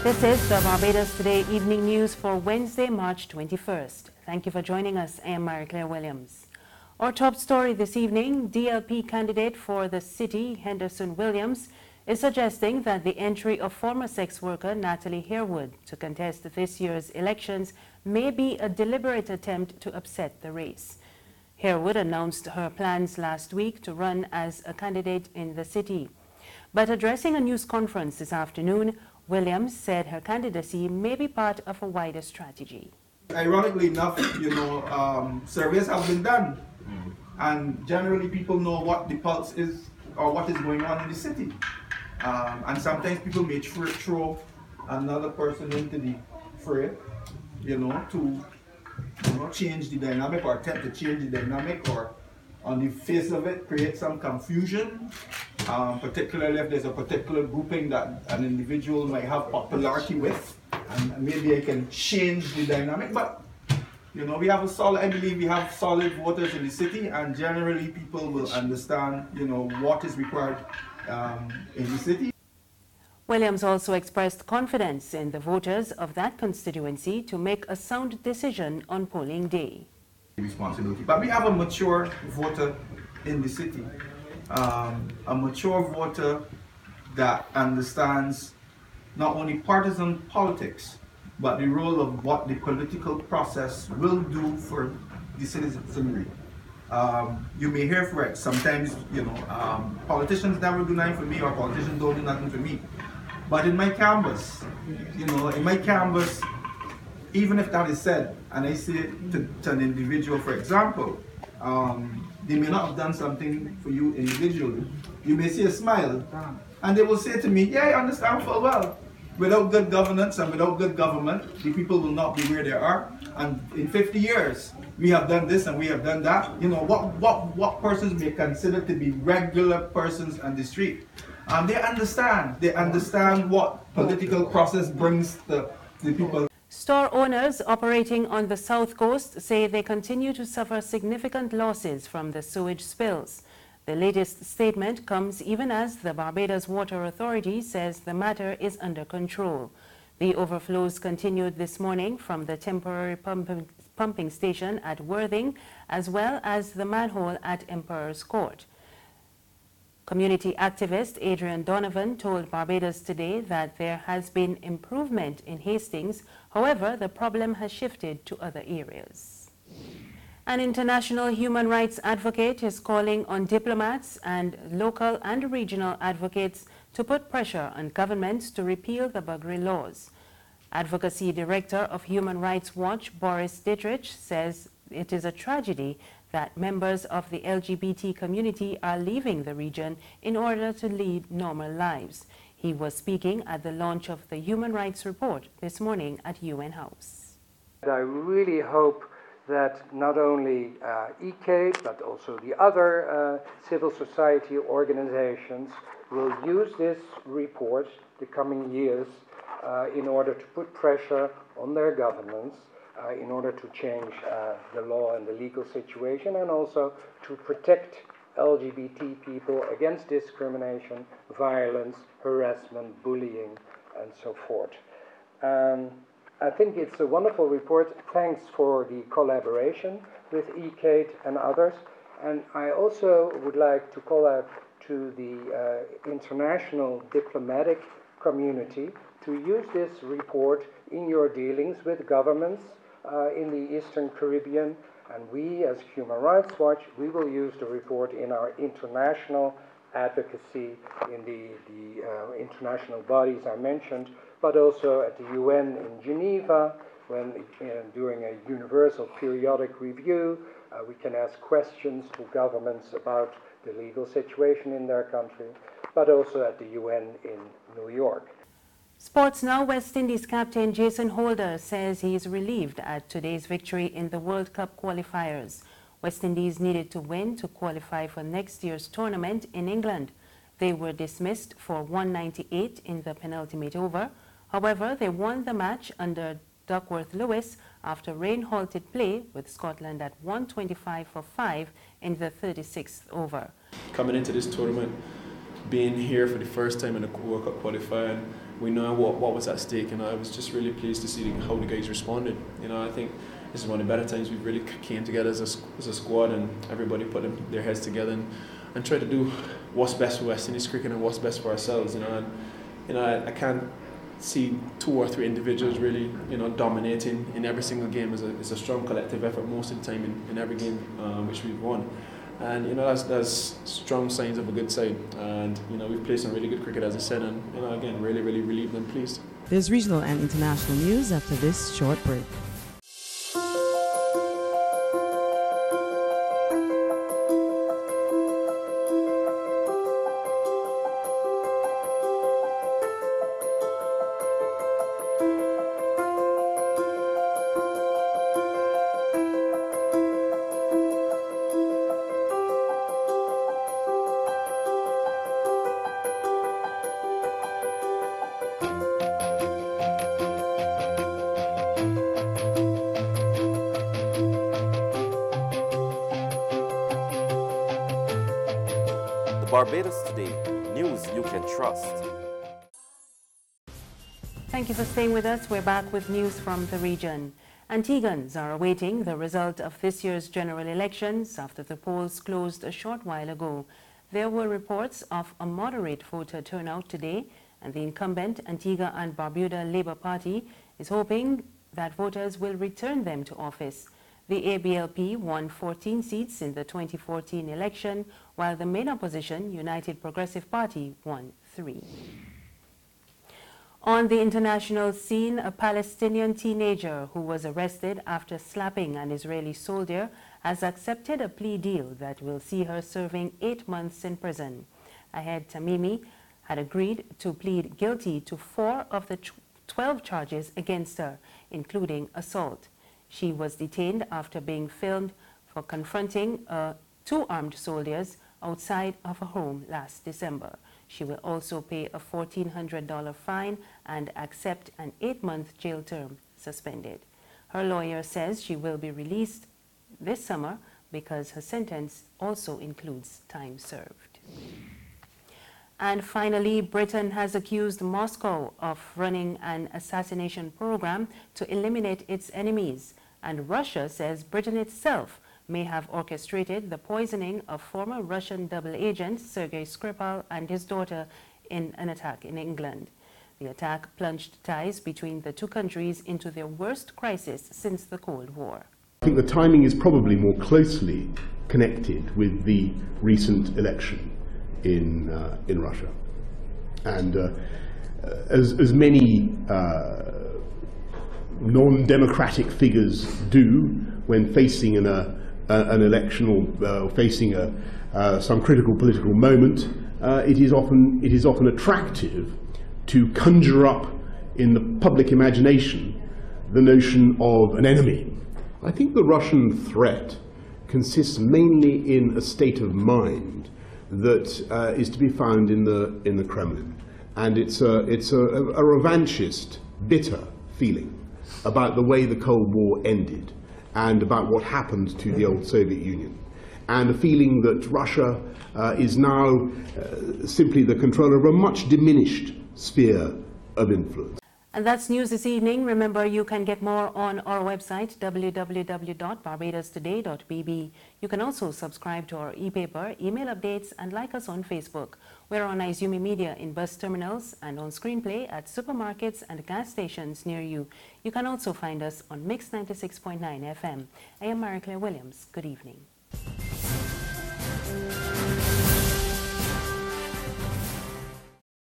This is the Barbados Today evening news for Wednesday, March 21st. Thank you for joining us. I am Marie-Claire Williams. Our top story this evening, DLP candidate for the City Henderson Williams is suggesting that the entry of former sex worker Natalie Harewod to contest this year's elections may be a deliberate attempt to upset the race. Harewod announced her plans last week to run as a candidate in the city. But addressing a news conference this afternoon, Williams said her candidacy may be part of a wider strategy. Ironically enough, surveys have been done, and generally people know what the pulse is or what is going on in the city. And sometimes people may throw another person into the fray, to change the dynamic or attempt to change the dynamic, or on the face of it create some confusion, particularly if there's a particular grouping that an individual might have popularity with, and maybe it can change the dynamic. But I believe we have solid voters in the city, and generally people will understand what is required in the city. Williams also expressed confidence in the voters of that constituency to make a sound decision on polling day. Responsibility. But we have a mature voter in the city, a mature voter that understands not only partisan politics, but the role of what the political process will do for the citizenry. You may hear for it sometimes, politicians never do nothing for me, or politicians don't do nothing for me. But in my canvas, even if that is said, and I say it to an individual, for example, they may not have done something for you individually. You may see a smile, and they will say to me, yeah, I understand full well. Without good governance and without good government, the people will not be where they are. And in 50 years, we have done this and we have done that. What persons may consider to be regular persons on the street. They understand what political process brings the people. Store owners operating on the south coast say they continue to suffer significant losses from the sewage spills. The latest statement comes even as the Barbados Water Authority says the matter is under control. The overflows continued this morning from the temporary pumping station at Worthing, as well as the manhole at Emperor's Court. Community activist Adrian Donovan told Barbados Today that there has been improvement in Hastings. However, the problem has shifted to other areas. An international human rights advocate is calling on diplomats and local and regional advocates to put pressure on governments to repeal the buggery laws. Advocacy Director of Human Rights Watch, Boris Dietrich, says it is a tragedy that members of the LGBT community are leaving the region in order to lead normal lives. He was speaking at the launch of the Human Rights Report this morning at UN House. I really hope that not only ECAID, but also the other civil society organizations will use this report the coming years in order to put pressure on their governments, in order to change the law and the legal situation, and also to protect LGBT people against discrimination, violence, harassment, bullying, and so forth. I think it's a wonderful report. Thanks for the collaboration with ECAID and others. And I also would like to call out to the international diplomatic community to use this report in your dealings with governments in the Eastern Caribbean. And we, as Human Rights Watch, we will use the report in our international advocacy in the international bodies I mentioned, but also at the UN in Geneva, when during a universal periodic review, we can ask questions to governments about the legal situation in their country, but also at the UN in New York. Sports now. West Indies captain Jason Holder says he is relieved at today's victory in the World Cup qualifiers. West Indies needed to win to qualify for next year's tournament in England. They were dismissed for 198 in the penultimate over. However, they won the match under Duckworth-Lewis after rain halted play with Scotland at 125 for 5 in the 36th over. Coming into this tournament, being here for the first time in a World Cup qualifier, and we know what was at stake, and I was just really pleased to see how the guys responded. You know, I think this is one of the better times we've really came together as a squad, and everybody put their heads together and tried to do what's best for West Indies cricket and what's best for ourselves. You know, and you know, I can't see 2 or 3 individuals really, you know, dominating in every single game. It's a strong collective effort most of the time in every game which we've won. And you know, that's strong signs of a good side. And you know, we've played some really good cricket, as I said, and you know, again, really relieved and pleased. There's regional and international news after this short break. Barbados Today, news you can trust. Thank you for staying with us. We're back with news from the region. Antiguans are awaiting the result of this year's general elections after the polls closed a short while ago. There were reports of a moderate voter turnout today, and the incumbent Antigua and Barbuda Labour Party is hoping that voters will return them to office. The ABLP won 14 seats in the 2014 election, while the main opposition, United Progressive Party, won 3. On the international scene, a Palestinian teenager who was arrested after slapping an Israeli soldier has accepted a plea deal that will see her serving 8 months in prison. Ahed Tamimi had agreed to plead guilty to 4 of the 12 charges against her, including assault. She was detained after being filmed for confronting 2 armed soldiers outside of her home last December. She will also pay a $1,400 fine and accept an 8-month jail term suspended. Her lawyer says she will be released this summer because her sentence also includes time served. And finally, Britain has accused Moscow of running an assassination program to eliminate its enemies. And Russia says Britain itself may have orchestrated the poisoning of former Russian double agent Sergei Skripal and his daughter in an attack in England. The attack plunged ties between the 2 countries into their worst crisis since the Cold War. I think the timing is probably more closely connected with the recent election in Russia. And as many non-democratic figures do when facing an election or facing some critical political moment, it is often attractive to conjure up in the public imagination the notion of an enemy. I think the Russian threat consists mainly in a state of mind that is to be found in the Kremlin, and it's a revanchist, bitter feeling about the way the Cold War ended and about what happened to the old Soviet Union, and a feeling that Russia is now simply the controller of a much diminished sphere of influence. And that's news this evening. Remember, you can get more on our website, www.barbadostoday.bb. You can also subscribe to our e-paper, email updates, and like us on Facebook. We're on Izumi Media in bus terminals and on Screenplay at supermarkets and gas stations near you. You can also find us on Mix 96.9 FM. I am Mary Claire Williams. Good evening.